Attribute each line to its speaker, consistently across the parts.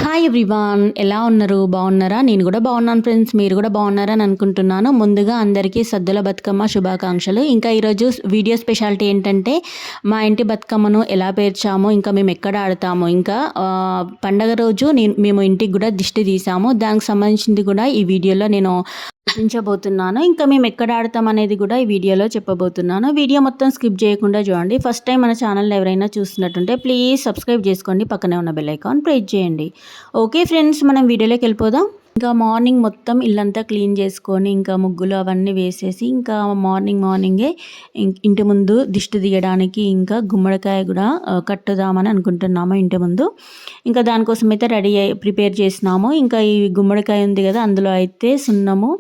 Speaker 1: Hi everyone, ఎలా ఉన్నారు? బాగున్నారా? నేను కూడా బాగున్నాను ఫ్రెండ్స్. మీరు కూడా బాగున్నారని అనుకుంటున్నాను. ముందుగా అందరికీ సద్దుల బతుకమ్మ శుభాకాంక్షలు. ఇంకా ఈరోజు వీడియో స్పెషాలిటీ ఏంటంటే మా ఇంటి బతుకమ్మను ఎలా పేర్చాము, ఇంకా మేము ఎక్కడ ఆడతాము, ఇంకా పండగ రోజు మేము ఇంటికి కూడా దిష్టి తీసాము. దానికి సంబంధించింది కూడా ఈ వీడియోలో నేను చూపించబోతున్నాను. ఇంకా మేము ఎక్కడ ఆడతాం అనేది కూడా ఈ వీడియోలో చెప్పబోతున్నాను. వీడియో మొత్తం స్కిప్ చేయకుండా చూడండి. ఫస్ట్ టైం మన ఛానల్ని ఎవరైనా చూస్తున్నట్టుంటే ప్లీజ్ సబ్స్క్రైబ్ చేసుకోండి, పక్కనే ఉన్న బెల్ ఐకాన్ ప్రెస్ చేయండి. ఓకే ఫ్రెండ్స్, మనం వీడియోలోకి వెళ్ళిపోదాం. ఇంకా మార్నింగ్ మొత్తం ఇల్లంతా క్లీన్ చేసుకొని ఇంకా ముగ్గులు అవన్నీ వేసేసి ఇంకా మార్నింగే ఇంటి ముందు దిష్టి తీయడానికి ఇంకా గుమ్మడికాయ కూడా కట్టుదామని అనుకుంటున్నాము ఇంటి ముందు. ఇంకా దానికోసం అయితే ప్రిపేర్ చేసినాము. ఇంకా ఈ గుమ్మడికాయ ఉంది కదా, అందులో అయితే సున్నము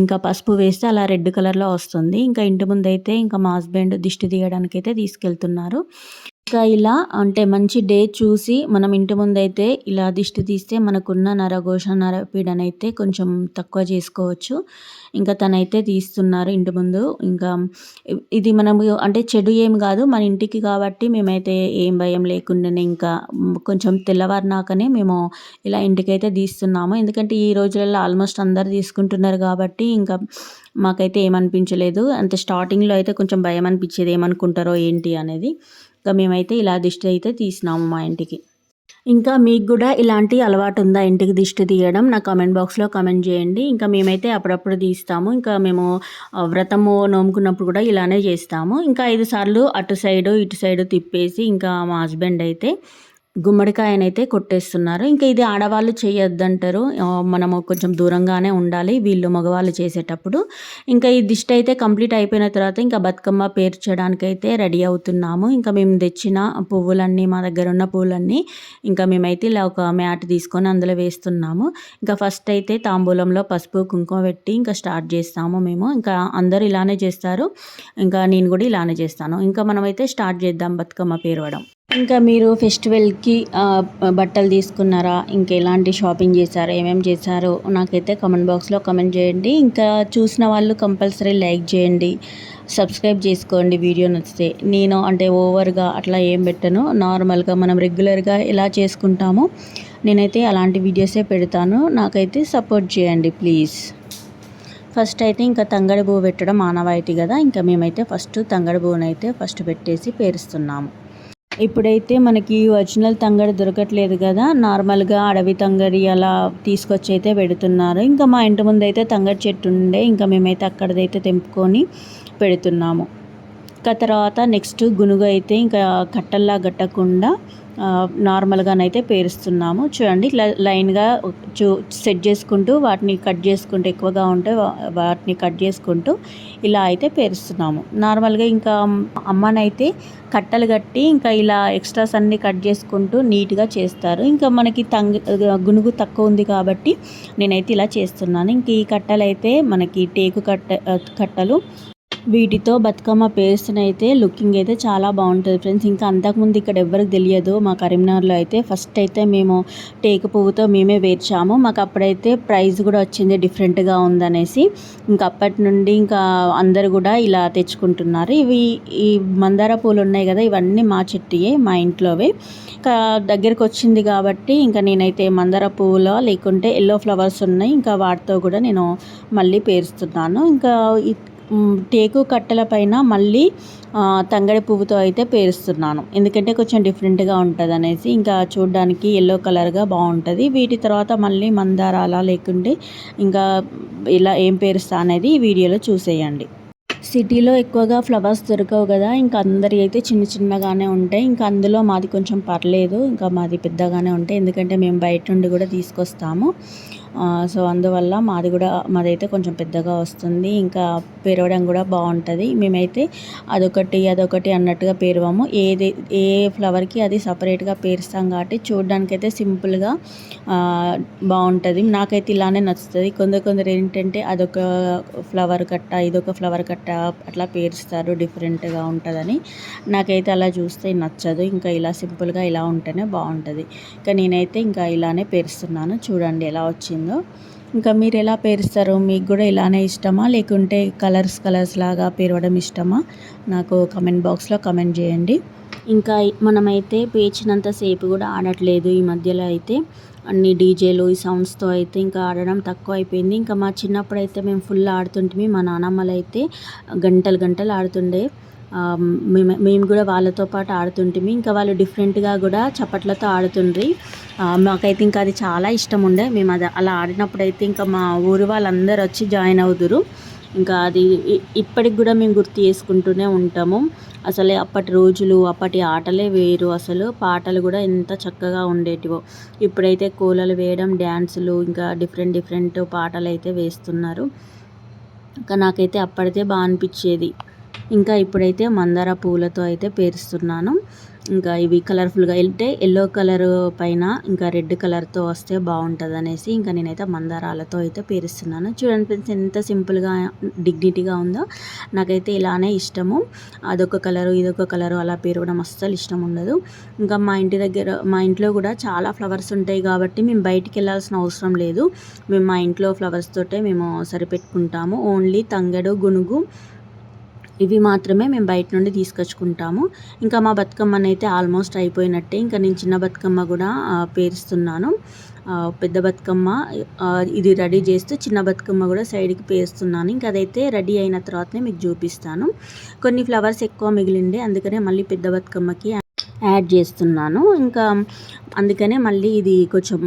Speaker 1: ఇంకా పసుపు వేస్తే అలా రెడ్ కలర్లో వస్తుంది. ఇంకా ఇంటి ముందు అయితే ఇంకా మా హస్బెండ్ దిష్టి తీయడానికి అయితే తీసుకెళ్తున్నారు. ఇంకా ఇలా అంటే మంచి డే చూసి మనం ఇంటి ముందైతే ఇలా దిష్టి తీస్తే మనకున్న నరఘోష నరపీడన అయితే కొంచెం తక్కువ చేసుకోవచ్చు. ఇంకా తనైతే తీస్తున్నారు ఇంటి ముందు. ఇంకా ఇది మనము అంటే చెడు ఏం కాదు, మన ఇంటికి కాబట్టి మేమైతే ఏం భయం లేకుండానే ఇంకా కొంచెం తెల్లవారినాకనే మేము ఇలా ఇంటికైతే తీస్తున్నాము. ఎందుకంటే ఈ రోజులలో ఆల్మోస్ట్ అందరు తీసుకుంటున్నారు కాబట్టి ఇంకా మాకైతే ఏమనిపించలేదు. అంటే స్టార్టింగ్లో అయితే కొంచెం భయం అనిపించేది, ఏమనుకుంటారో ఏంటి అనేది. ఇంకా మేమైతే ఇలా దిష్టి అయితే తీసినాము మా ఇంటికి. ఇంకా మీకు కూడా ఇలాంటి అలవాటు ఉందా ఇంటికి దిష్టి తీయడం? నా కామెంట్ బాక్స్లో కామెంట్ చేయండి. ఇంకా మేమైతే అప్పుడప్పుడు తీస్తాము. ఇంకా మేము వ్రతము నోముకున్నప్పుడు కూడా ఇలానే చేస్తాము. ఇంకా 5 సార్లు అటు సైడు ఇటు సైడు తిప్పేసి ఇంకా మా హస్బెండ్ అయితే గుమ్మడికాయనైతే కొట్టేస్తున్నారు. ఇంకా ఇది ఆడవాళ్ళు చేయొద్దంటారు, మనము కొంచెం దూరంగానే ఉండాలి వీళ్ళు మగవాళ్ళు చేసేటప్పుడు. ఇంకా ఈ దిష్టి అయితే కంప్లీట్ అయిపోయిన తర్వాత ఇంకా బతుకమ్మ పేర్చడానికైతే రెడీ అవుతున్నాము. ఇంకా మేము తెచ్చిన పువ్వులన్నీ, మా దగ్గర ఉన్న పువ్వులన్నీ ఇంకా మేమైతే ఇలా ఒక మ్యాట్ తీసుకొని అందులో వేస్తున్నాము. ఇంకా ఫస్ట్ అయితే తాంబూలంలో పసుపు కుంకుమ పెట్టి ఇంకా స్టార్ట్ చేస్తాము మేము. ఇంకా అందరూ ఇలానే చేస్తారు, ఇంకా నేను కూడా ఇలానే చేస్తాను. ఇంకా మనమైతే స్టార్ట్ చేద్దాం బతుకమ్మ పేరవడం. ఇంకా మీరు ఫెస్టివల్కి బట్టలు తీసుకున్నారా, ఇంకా ఎలాంటి షాపింగ్ చేశారు, ఏమేమి చేశారో నాకైతే కామెంట్ బాక్స్లో కామెంట్ చేయండి. ఇంకా చూసిన వాళ్ళు కంపల్సరీ లైక్ చేయండి, సబ్స్క్రైబ్ చేసుకోండి వీడియో నచ్చితే. నేను అంటే ఓవర్గా అట్లా ఏం పెట్టను, నార్మల్గా మనం రెగ్యులర్గా ఎలా చేసుకుంటామో నేనైతే అలాంటి వీడియోసే పెడతాను. నాకైతే సపోర్ట్ చేయండి ప్లీజ్. ఫస్ట్ అయితే ఇంకా తంగడి పువ్వు పెట్టడం ఆనవాయితీ కదా, ఇంకా మేమైతే ఫస్ట్ తంగడి పువ్వునైతే ఫస్ట్ పెట్టేసి పేరుస్తున్నాము. ఇప్పుడైతే మనకి ఒరిజినల్ తంగడి దొరకట్లేదు కదా, నార్మల్గా అడవి తంగడి అలా తీసుకొచ్చి అయితే పెడుతున్నారు. ఇంకా మా ఇంటి ముందు అయితే తంగడి చెట్టు ఉండే, ఇంకా మేమైతే అక్కడదైతే తెంపుకొని పెడుతున్నాము. ఇంకా తర్వాత నెక్స్ట్ గునుగు అయితే ఇంకా కట్టల్లా గట్టకుండా నార్మల్గానైతే పేరుస్తున్నాము. చూడండి ఇట్లా లైన్గా సెట్ చేసుకుంటూ వాటిని కట్ చేసుకుంటూ, ఎక్కువగా ఉంటే వాటిని కట్ చేసుకుంటూ ఇలా అయితే పేరుస్తున్నాము. నార్మల్గా ఇంకా అమ్మనైతే కట్టలు కట్టి ఇంకా ఇలా ఎక్స్ట్రాస్ అన్నీ కట్ చేసుకుంటూ నీట్గా చేస్తారు. ఇంకా మనకి గునుగు తక్కువ ఉంది కాబట్టి నేనైతే ఇలా చేస్తున్నాను. ఇంక ఈ కట్టలు అయితే మనకి టేకు కట్టలు, వీటితో బతుకమ్మ పేరుస్తునైతే లుకింగ్ అయితే చాలా బాగుంటుంది ఫ్రెండ్స్. ఇంకా అంతకుముందు ఇక్కడ ఎవరికి తెలియదు, మా కరీంనగర్లో అయితే ఫస్ట్ అయితే మేము టేకు పువ్వుతో మేమే పేర్చాము. మాకు అప్పుడైతే ప్రైజ్ కూడా వచ్చింది డిఫరెంట్గా ఉందనేసి. ఇంకా అప్పటి నుండి ఇంకా అందరు కూడా ఇలా తెచ్చుకుంటున్నారు. ఈ మందార పూలు ఉన్నాయి కదా, ఇవన్నీ మా చెట్టుయే, మా ఇంట్లోవే. ఇంకా దగ్గరికి వచ్చింది కాబట్టి ఇంకా నేనైతే మందార పువ్వులో లేకుంటే ఎల్లో ఫ్లవర్స్ ఉన్నాయి, ఇంకా వాటితో కూడా నేను మళ్ళీ పేరుస్తున్నాను. ఇంకా టేకు కట్టెల పైన మళ్ళీ తంగడి పువ్వుతో అయితే పేరుస్తున్నాను, ఎందుకంటే కొంచెం డిఫరెంట్గా ఉంటుంది అనేసి. ఇంకా చూడడానికి ఎల్లో కలర్గా బాగుంటుంది. వీటి తర్వాత మళ్ళీ మందారాల లేకుంటే ఇంకా ఇలా ఏం పేరుస్తా అనేది ఈ వీడియోలో చూసేయండి. సిటీలో ఎక్కువగా ఫ్లవర్స్ దొరకవు కదా, ఇంకా అందరి అయితే చిన్నగానే ఉంటాయి. ఇంకా అందులో మాది కొంచెం పర్లేదు, ఇంకా మాది పెద్దగానే ఉంటాయి, ఎందుకంటే మేము బయట నుండి కూడా తీసుకొస్తాము. సో అందువల్ల మాదైతే కొంచెం పెద్దగా వస్తుంది. ఇంకా పేరవడం కూడా బాగుంటుంది. మేమైతే అదొకటి అన్నట్టుగా పేరవము. ఏ ఫ్లవర్కి అది సపరేట్గా పేరుస్తాం కాబట్టి చూడడానికైతే సింపుల్గా బాగుంటుంది. నాకైతే ఇలానే నచ్చుతుంది. కొందరు ఏంటంటే అదొక ఫ్లవర్ కట్ట, ఇదొక ఫ్లవర్ కట్ట అట్లా పేరుస్తారు, డిఫరెంట్గా ఉంటుందని. నాకైతే అలా చూస్తే నచ్చదు. ఇంకా ఇలా సింపుల్గా ఇలా ఉంటేనే బాగుంటుంది. ఇంకా నేనైతే ఇంకా ఇలానే పేరుస్తున్నాను. చూడండి ఎలా వచ్చిందో. ఇంకా మీరు ఎలా పేరుస్తారు? మీకు కూడా ఇలానే ఇష్టమా, లేకుంటే కలర్స్ లాగా పేరవడం ఇష్టమా? నాకు కామెంట్ బాక్స్లో కామెంట్ చేయండి. ఇంకా మనమైతే పేర్చినంత సేపు కూడా ఆడట్లేదు ఈ మధ్యలో అయితే. అన్ని డీజేలు ఈ సౌండ్స్తో అయితే ఇంకా ఆడడం తక్కువ అయిపోయింది. ఇంకా మా చిన్నప్పుడు అయితే మేము ఫుల్ ఆడుతుంటిమి. మా నానమ్మలు అయితే గంటలు గంటలు ఆడుతుండే. మేము కూడా వాళ్ళతో పాటు ఆడుతుంటిమి. ఇంకా వాళ్ళు డిఫరెంట్గా కూడా చప్పట్లతో ఆడుతుండ్రి. మాకైతే ఇంకా అది చాలా ఇష్టం ఉండే. మేము అది అలా ఆడినప్పుడైతే ఇంకా మా ఊరు వాళ్ళందరూ వచ్చి జాయిన్ అవుదురు. ఇంకా అది ఇప్పటికి కూడా మేము గుర్తు చేసుకుంటూనే ఉంటాము. అసలే అప్పటి రోజులు, అప్పటి ఆటలే వేరు. అసలు పాటలు కూడా ఎంత చక్కగా ఉండేటివో. ఇప్పుడైతే కోలలు వేయడం, డ్యాన్సులు, ఇంకా డిఫరెంట్ పాటలు అయితే వేస్తున్నారు. ఇంకా నాకైతే అప్పటిదే బాగా అనిపించేది. ఇంకా ఇప్పుడైతే మందార పూలతో అయితే పేరుస్తున్నాను. ఇంకా ఇవి కలర్ఫుల్గా అంటే ఎల్లో కలర్ పైన ఇంకా రెడ్ కలర్తో వస్తే బాగుంటుంది అనేసి ఇంకా నేనైతే మందారాలతో అయితే పేరుస్తున్నాను. చూడండి ఫ్రెండ్స్ ఎంత సింపుల్గా డిగ్నిటీగా ఉందో. నాకైతే ఇలానే ఇష్టము. అదొక కలరు ఇదొక కలరు అలా పేరవడం అస్సలు ఇష్టం ఉండదు. ఇంకా మా ఇంట్లో కూడా చాలా ఫ్లవర్స్ ఉంటాయి కాబట్టి మేము బయటికి వెళ్ళాల్సిన అవసరం లేదు. మేము మా ఇంట్లో ఫ్లవర్స్ తోటే మేము సరిపెట్టుకుంటాము. ఓన్లీ తంగెడు, గునుగు ఇవి మాత్రమే మేము బయట నుండి తీసుకొచ్చుకుంటాము. ఇంకా మా బతుకమ్మని అయితే ఆల్మోస్ట్ అయిపోయినట్టే. ఇంకా నేను చిన్న బతుకమ్మ కూడా పేరుస్తున్నాను. పెద్ద బతుకమ్మ ఇది రెడీ చేస్తూ చిన్న బతుకమ్మ కూడా సైడ్కి పేరుస్తున్నాను. ఇంకా అదైతే రెడీ అయిన తర్వాతనే మీకు చూపిస్తాను. కొన్ని ఫ్లవర్స్ ఎక్కువ మిగిలిండే, అందుకనే మళ్ళీ పెద్ద బతుకమ్మకి యాడ్ చేస్తున్నాను. ఇంకా అందుకనే మళ్ళీ ఇది కొంచెం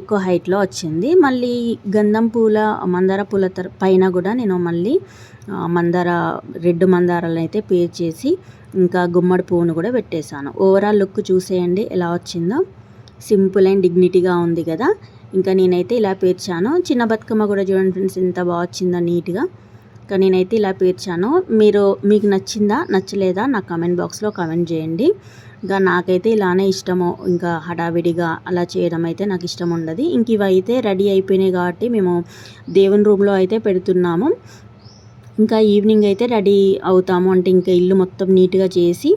Speaker 1: ఎక్కువ హైట్లో వచ్చింది. మళ్ళీ గంధం పూల, మందార పూల పైన కూడా నేను మళ్ళీ రెడ్ మందారాలను అయితే పేర్చేసి ఇంకా గుమ్మడి పువ్వును కూడా పెట్టేశాను. ఓవరాల్ లుక్ చూసేయండి ఎలా వచ్చిందో. సింపుల్ అండ్ డిగ్నిటీగా ఉంది కదా. ఇంకా నేనైతే ఇలా పేర్చాను. చిన్న బతుకమ్మ కూడా చూడండి ఫ్రెండ్స్ ఎంత బాగా వచ్చిందో నీట్గా. ఇంకా నేనైతే ఇలా పేర్చాను. మీకు నచ్చిందా నచ్చలేదా నా కామెంట్ బాక్స్లో కామెంట్ చేయండి. ఇంకా నాకైతే ఇలానే ఇష్టము. ఇంకా హడావిడిగా అలా చేయడం అయితే నాకు ఇష్టం ఉండదు. ఇంక ఇవైతే రెడీ అయిపోయినాయి కాబట్టి మేము దేవుని రూమ్లో అయితే పెడుతున్నాము. ఇంకా ఈవినింగ్ అయితే రెడీ అవుతాము. అంటే ఇంకా ఇల్లు మొత్తం నీట్గా చేసి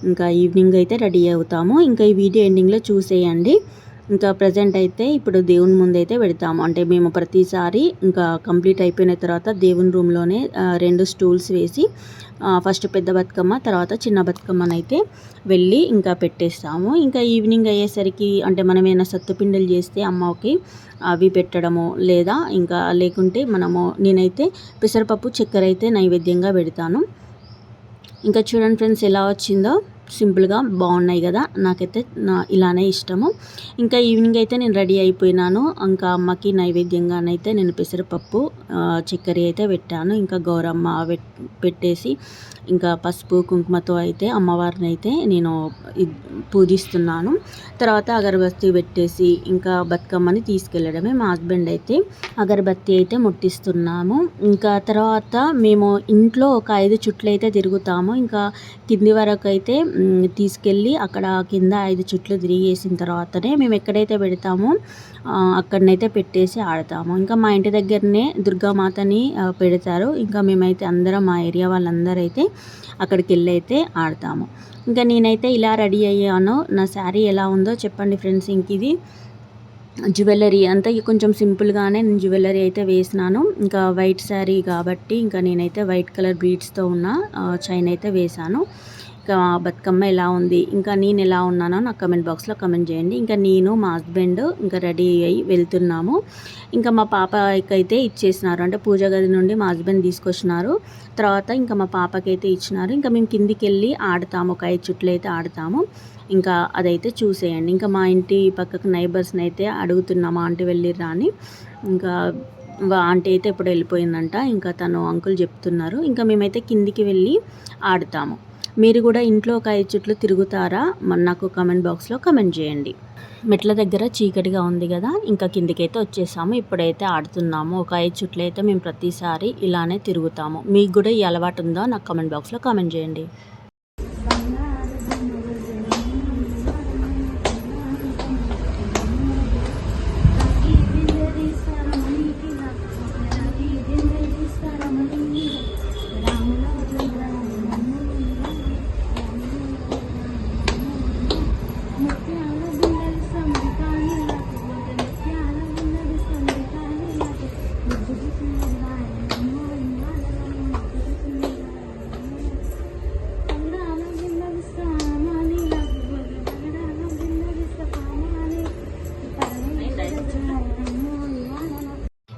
Speaker 1: ఇంకా ఈవినింగ్ అయితే రెడీ అవుతాము. ఇంకా ఈ వీడియో ఎండింగ్లో చూసేయండి. ఇంకా ప్రజెంట్ అయితే ఇప్పుడు దేవుని ముందు అయితే పెడతాము. అంటే మేము ప్రతిసారి ఇంకా కంప్లీట్ అయిపోయిన తర్వాత దేవుని రూమ్లోనే 2 స్టూల్స్ వేసి ఫస్ట్ పెద్ద బతుకమ్మ తర్వాత చిన్న బతుకమ్మను అయితే వెళ్ళి ఇంకా పెట్టేస్తాము. ఇంకా ఈవినింగ్ అయ్యేసరికి అంటే మనం ఏమైనా సత్తుపిండలు చేస్తే అమ్మకి అవి పెట్టడము, లేదా ఇంకా లేకుంటే నేనైతే పెసరపప్పు చక్కెర అయితే నైవేద్యంగా పెడతాను. ఇంకా చూడండి ఫ్రెండ్స్ ఎలా వచ్చిందో. సింపుల్గా బాగున్నాయి కదా. నాకైతే ఇలానే ఇష్టము. ఇంకా ఈవినింగ్ అయితే నేను రెడీ అయిపోయినాను. ఇంకా అమ్మకి నైవేద్యంగానైతే నేను పెసరపప్పు చక్కెర అయితే పెట్టాను. ఇంకా గౌరమ్మ పెట్టేసి ఇంకా పసుపు కుంకుమతో అయితే అమ్మవారిని అయితే నేను పూజిస్తున్నాను. తర్వాత అగరబత్తి పెట్టేసి ఇంకా బతుకమ్మని తీసుకెళ్ళడమే. మా హస్బెండ్ అయితే అగరబత్తి అయితే ముట్టిస్తున్నాము. ఇంకా తర్వాత మేము ఇంట్లో ఒక 5 చుట్లు అయితే తిరుగుతాము. ఇంకా కింది వరకు అయితే తీసుకెళ్ళి అక్కడ కింద 5 చుట్లు తిరిగేసిన తర్వాతనే మేము ఎక్కడైతే పెడతామో అక్కడనైతే పెట్టేసి ఆడతాము. ఇంకా మా ఇంటి దగ్గరనే దుర్గామాతని పెడతారు. ఇంకా మేమైతే అందరం మా ఏరియా వాళ్ళందరూ అయితే అక్కడికి వెళ్ళి అయితే ఆడతాము. ఇంకా నేనైతే ఇలా రెడీ అయ్యాను. నా శారీ ఎలా ఉందో చెప్పండి ఫ్రెండ్స్. ఇంక ఇది జ్యువెలరీ అంతా కొంచెం సింపుల్గానే నేను జ్యువెలరీ అయితే వేసినాను. ఇంకా వైట్ శారీ కాబట్టి ఇంకా నేనైతే వైట్ కలర్ బీడ్స్తో ఉన్న చైన్ అయితే వేశాను. ఇంకా బతుకమ్మ ఎలా ఉంది, ఇంకా నేను ఎలా ఉన్నానో నాకు కమెంట్ బాక్స్లో కమెంట్ చేయండి. ఇంకా నేను మా హస్బెండ్ ఇంకా రెడీ అయ్యి వెళ్తున్నాము. ఇంకా మా పాపకైతే ఇచ్చేసినారు. అంటే పూజ గది నుండి మా హస్బెండ్ తీసుకొచ్చినారు. తర్వాత ఇంకా మా పాపకైతే ఇచ్చినారు. ఇంకా మేము కిందికి వెళ్ళి ఆడతాము. ఒక 5 చుట్లు అయితే ఆడతాము. ఇంకా అదైతే చూసేయండి. ఇంకా మా ఇంటి పక్కకు నైబర్స్ని అయితే అడుగుతున్నాము ఆంటీ వెళ్ళిర్రా అని. ఇంకా ఆంటీ అయితే ఎప్పుడు వెళ్ళిపోయిందంట. ఇంకా తను అంకుల్ చెప్తున్నారు. ఇంకా మేమైతే కిందికి వెళ్ళి ఆడతాము. మీరు కూడా ఇంట్లో ఒక 5 చుట్లు తిరుగుతారా? నాకు కామెంట్ బాక్స్లో కామెంట్ చేయండి. మెట్ల దగ్గర చీకటిగా ఉంది కదా. ఇంకా కిందికైతే వచ్చేసాము. ఇప్పుడైతే ఆడుతున్నాము. ఒక 5 చుట్లు అయితే మేము ప్రతిసారి ఇలానే తిరుగుతాము. మీకు కూడా ఈ అలవాటు ఉందో నాకు కామెంట్ బాక్స్లో కామెంట్ చేయండి.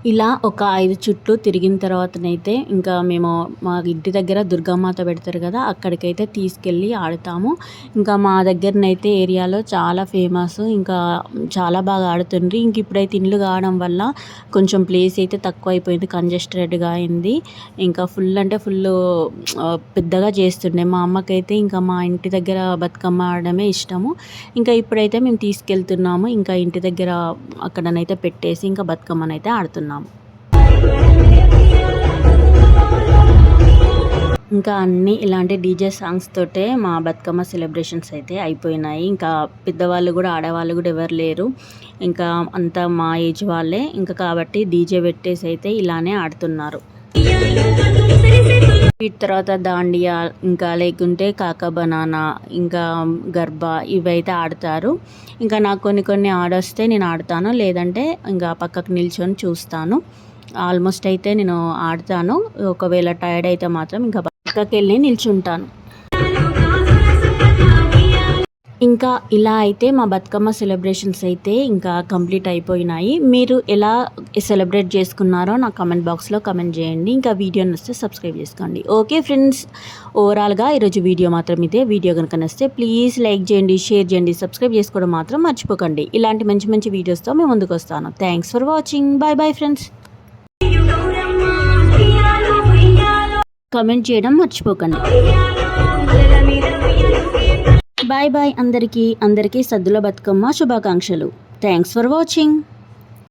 Speaker 1: ఇలా ఒక 5 చుట్లు తిరిగిన తర్వాతనైతే ఇంకా మేము మా ఇంటి దగ్గర దుర్గామాత పెడతారు కదా, అక్కడికైతే తీసుకెళ్ళి ఆడతాము. ఇంకా మా దగ్గరనైతే ఏరియాలో చాలా ఫేమస్, ఇంకా చాలా బాగా ఆడుతుండ్రి. ఇంక ఇప్పుడైతే ఇండ్లు కావడం వల్ల కొంచెం ప్లేస్ అయితే తక్కువ అయిపోయింది, కంజెస్టెడ్గా అయింది. ఇంకా ఫుల్ అంటే ఫుల్ పెద్దగా చేస్తుండే. మా అమ్మకైతే ఇంకా మా ఇంటి దగ్గర బతుకమ్మ ఆడడమే ఇష్టము. ఇంకా ఇప్పుడైతే మేము తీసుకెళ్తున్నాము, ఇంకా ఇంటి దగ్గర అక్కడనైతే పెట్టేసి ఇంకా బతుకమ్మనైతే ఆడుతున్నాము. ఇంకా అన్నీ ఇలాంటి డీజే సాంగ్స్ తోటే మా బతుకమ్మ సెలబ్రేషన్స్ అయితే అయిపోయినాయి. ఇంకా పెద్దవాళ్ళు కూడా ఆడవాళ్ళు కూడా ఎవరు లేరు, ఇంకా అంతా మా ఏజ్ వాళ్ళే. ఇంకా కాబట్టి డీజే పెట్టేసి అయితే ఇలానే ఆడుతున్నారు. వీటి తర్వాత దాండియా, ఇంకా లేకుంటే కాకా బనానా, ఇంకా గర్బా ఇవైతే ఆడతారు. ఇంకా నాకు కొన్ని ఆడొస్తే నేను ఆడతాను, లేదంటే ఇంకా పక్కకు నిల్చొని చూస్తాను. ఆల్మోస్ట్ అయితే నేను ఆడతాను. ఒకవేళ టైర్డ్ అయితే మాత్రం ఇంకా పక్కకి వెళ్ళి నిల్చుంటాను. ఇంకా ఇలా అయితే మా బతుకమ్మ సెలబ్రేషన్స్ అయితే ఇంకా కంప్లీట్ అయిపోయినాయి. మీరు ఎలా సెలబ్రేట్ చేసుకున్నారో నా కమెంట్ బాక్స్లో కమెంట్ చేయండి. ఇంకా వీడియో నచ్చితే సబ్స్క్రైబ్ చేసుకోండి. ఓకే ఫ్రెండ్స్, ఓవరాల్గా ఈరోజు వీడియో మాత్రం ఇదే. వీడియో కనుక నచ్చితే ప్లీజ్ లైక్ చేయండి, షేర్ చేయండి, సబ్స్క్రైబ్ చేసుకోవడం మాత్రం మర్చిపోకండి. ఇలాంటి మంచి వీడియోస్తో మేము ముందుకు వస్తాను. Thanks for watching. Bye friends. Comment చేయడం మర్చిపోకండి. బాయ్ అందరికీ సద్దుల బతుకమ్మ శుభాకాంక్షలు. Thanks for watching.